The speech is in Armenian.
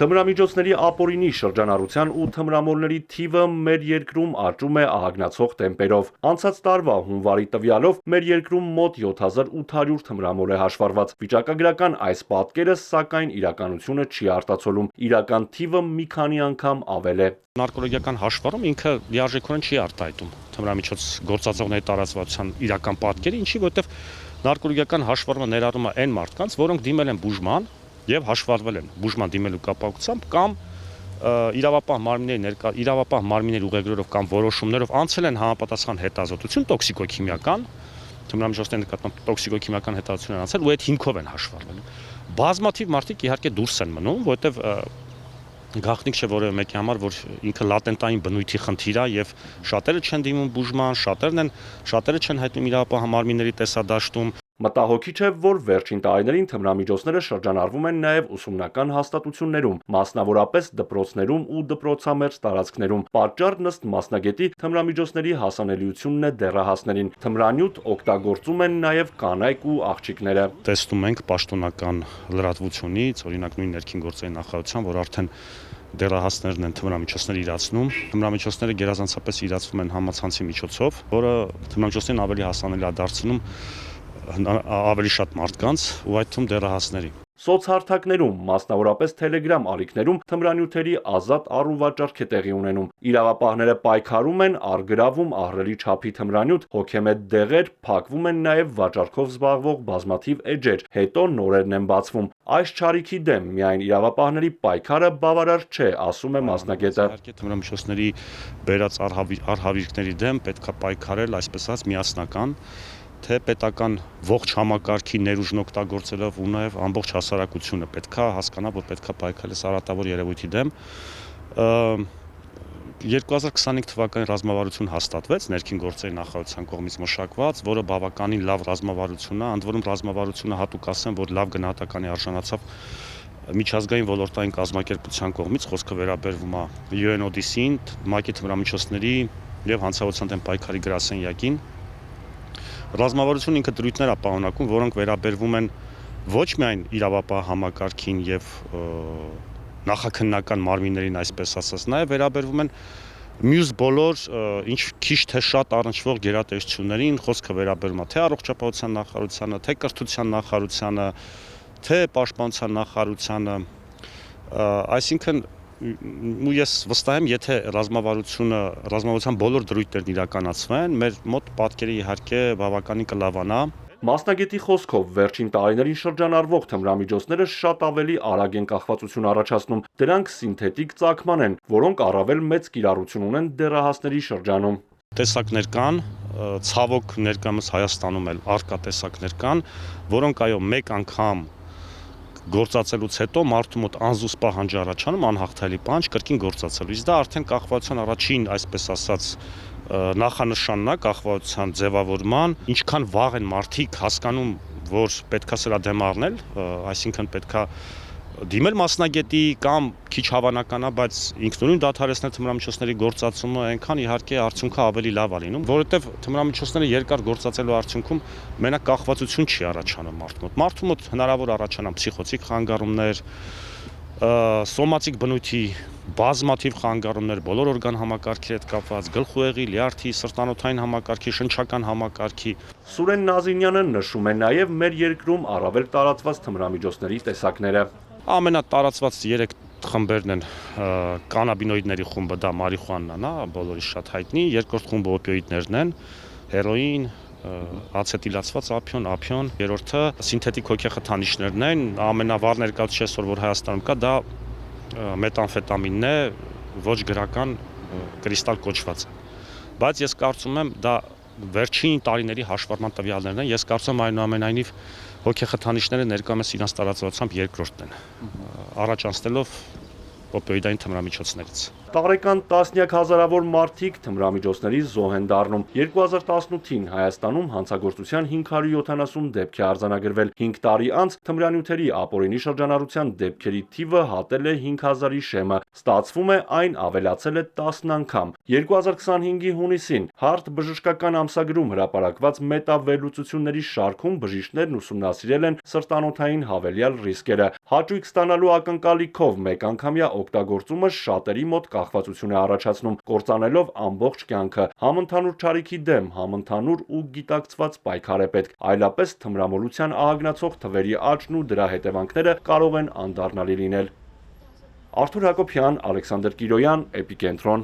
Թմրամիջոցների ապօրինի շրջանառության ու թմրամոլների թիվը մեր երկրում աճում է ահագնացող տեմպերով։ Անցած տարվա հունվարի տվյալով մեր երկրում մոտ 7800 թմրամոլ է հաշվառված։ Վիճակագրական այս պատկերը, սակայն, իրականությունը չի արտացոլում։ Իրական թիվը մի քանի անգամ ավել է։ Նարկոլոգիական հաշվառում ինքը լիարժեքորեն չի արտահայտում թմրամիջոց գործածողների տարածվածության իրական պատկերը, ինչի որտեվ նարկոլոգիական հաշվառումը ներառում է այն մարդկանց, որոնք դիմել են բուժման եւ հաշվառվել են բուժման դիմելու կապակցությամբ կամ իրավապահ մարմինների ուղեգրերով կամ որոշումներով անցել են համապատասխան հետազոտություն տոքսիկոքիմիական, թմրամիջոցների նկատմամբ տոքսիկոքիմիական հետազոտություն են անցել ու այդ հիմքով են հաշվառվել։ Բազմաթիվ մարդիկ իհարկե դուրս են մնում, որտեվ գաղտնիք չէ որևէ մեկի համար, որ ինքը լատենտային բնույթի խնդիր է եւ շատերը չեն դիմում բուժման, շատերը չեն հայտնում իրավապահ մարմինների տեսադաշտում։ Մտահոգիչ է, որ վերջին տարիներին թմրամիջոցները շրջանառվում են նաև ուսումնական հաստատություններում, մասնավորապես դպրոցներում ու դպրոցամերձ տարածքներում։ Պատճառն ըստ մասնագետի թմրամիջոցների հասանելիությունն է դեռահասներին։ Թմրանյութ օգտագործում են նաև կանայք ու աղջիկները։ Տեսնում ենք պաշտոնական լրատվությունից, օրինակ նույն ներքին գործերի նախարարության, որ արդեն դեռահասներն են թմրամիջոցներ իրացնում։ Թմրամիջոցները գերազանցապես իրացվում են համացանցի միջոցով, որը թմրամիջոցներին ավելի հասանելի է դարձնում ավելի շատ մարդկանց ու այդ թվում դեռահասների։ Սոցհարթակներում, մասնավորապես Telegram ալիքներում թմրանյութերի ազատ առուվաճառք է տեղի ունենում։ Իրավապահները պայքարում են, առգրավում ահռելի չափի թմրանյութ, հոգեմետ դեղեր, փակվում են նաև վաճառքով զբաղվող բազմաթիվ էջեր, հետո նորերն են բացվում։ Այս չարիքի դեմ միայն իրավապահների պայքարը բավարար չէ, ասում է մասնագետը։ Իհարկե թմրամիջոցների բերած արհավիրքների դեմ պետք է պայքարել, այսպես ասած, միասնական, թե պետական ողջ համակարգի ներուժն օգտագործելով ու նաև ամբողջ հասարակությունը պետք է հասկանա, որ պետք է պայքարել սարատավոր երևույթի դեմ։ 2025 թվականի ռազմավարություն հաստատվեց ներքին գործերի նախարարության կողմից մշակված, որը բավականին լավ ռազմավարություն է, ընդ որում ռազմավարությունը հատուկ ասեմ, որ լավ գնահատականի արժանացավ միջազգային ոլորտային կազմակերպության կողմից, խոսքը վերաբերվում է UNODC-ին, ՄԱԿ-ի թմրամիջոցների եւ հանցավորության դեմ պայքարի գրասենյակին։ Ռազմավարությունը ինքը դրույթներ է պարունակում, որոնք վերաբերվում են ոչ միայն իրավապահ համակարգին եւ նախաքննական մարմիններին, այսպես ասած, նաեւ վերաբերվում են մյուս բոլոր ինչ քիչ թե շատ առնչվող գերատեսչություններին, խոսքը վերաբերում է թե առողջապահության նախարարությանը, թե կրթության նախարարությանը, թե պաշտպանության նախարարությանը, այսինքն ու ես վստահ եմ, եթե ռազմավարության բոլոր դրույթներն իրականացվեն, մեր մոտ պատկերը իհարկե բավականին կլավանա։ Մասնագետի խոսքով վերջին տարիներին շրջանառվող թմրամիջոցները շատ ավելի արագ են կախվածություն առաջացնում։ Դրանք սինթետիկ ծագման են, որոնք առավել մեծ կիրառություն ունեն դեռահասների շրջանում։ Տեսակներ կան, ցավոք ներկայումս Հայաստանում էլ առկա տեսակներ կան, որոնք այո մեկ անգամ գործածելուց հետո մարդու մոտ անզուսպահ պահանջ առաջանում, անհաղթելի պահանջ կրկին գործածելու։ Իսկ դա արդեն կախվածության առաջին, այսպես ասած, նախանշանն է կախվածության ձևավորման, ինչքան վաղ են մարդիկ հասկանում, որ պետքա սրա դեմ առնել, այսինքն պետքա դիմել մասնագետի կամ քիչ հավանական է, բայց ինքնուրույն դադարեցնել թմրամիջոցների գործածումը, այնքան իհարկե արդյունքը ավելի լավ է լինում, որովհետև թմրամիջոցները երկար գործածելու արդյունքում մենակ կախվածություն չի առաջանում մարդու մոտ հնարավոր առաջանան փսիխոցիկ խանգարումներ, սոմատիկ բնույթի բազմաթիվ խանգարումներ, բոլոր օրգան համակարգերի հետ կապված, գլխուեղի, լյարդի, սրտանոթային համակարգի, շնչական համակարգի։ Սուրեն Նազինյանը նշում է նաև մեր երկրում առավել տարածված թմրամիջոցների տեսակները։ Ամենատարածված 3 խմբերն են կանաբինոիդների խումբը, դա մարիխուանան է, բոլորի շատ հայտնի, երկրորդ խումբը օպիոիդներն են, հերոին, ացետիլացված ափիոն, երրորդը սինթետիկ հոգեխթանիչներն են, ամենավառ ներկայացուցիչը, որ Հայաստանում կա, դա մետամֆետամինն է, ոչ գրական կրիստալ կոչված է։ Բայց ես կարծում եմ, դա վերջին տարիների հաշվառման տվյալներն են, ես կարծում եմ այնուամենայնիվ հոգեխթանիչները ներկայումս իրենց տարածվածությամբ երկրորդն են, առաջ անցնելով օպիոիդային թմրամիջոցներից։ Տարեկան տասնյակ հազարավոր մարդիկ թմրամիջոցների զոհ են դառնում։ 2018-ին Հայաստանում հանցագործության 570 դեպք է արձանագրվել։ 5 տարի անց թմրանյութերի ապօրինի շրջանառության դեպքերի թիվը հատել է 5000-ի շեմը։ Ստացվում է այն ավելացել է 10 անգամ։ 2025-ի հունիսին Հարթ բժշկական ամսագրում հրապարակված մետավերլուծությունների շարքում բժիշկներն ուսումնասիրել են սրտանոթային հավելյալ ռիսկերը։ Հաճույք ստանալու ակնկալիքով մեկ անգամյա օգտագործումը շատերի մոտ կախվածություն է առաջացնում, կործանելով ամբողջ կյանքը։ Համընդհանուր չարիքի դեմ համընդհանուր ու գիտակցված պայքար է պետք, այլապես թմրամոլության ահագնացող թվերի աճն ու դրա հետևանքները կարող են անդառնալի լինել։ Արթուր Հակոբյան, Ալեքսանդր Կիրոյան, Էպիկենտրոն։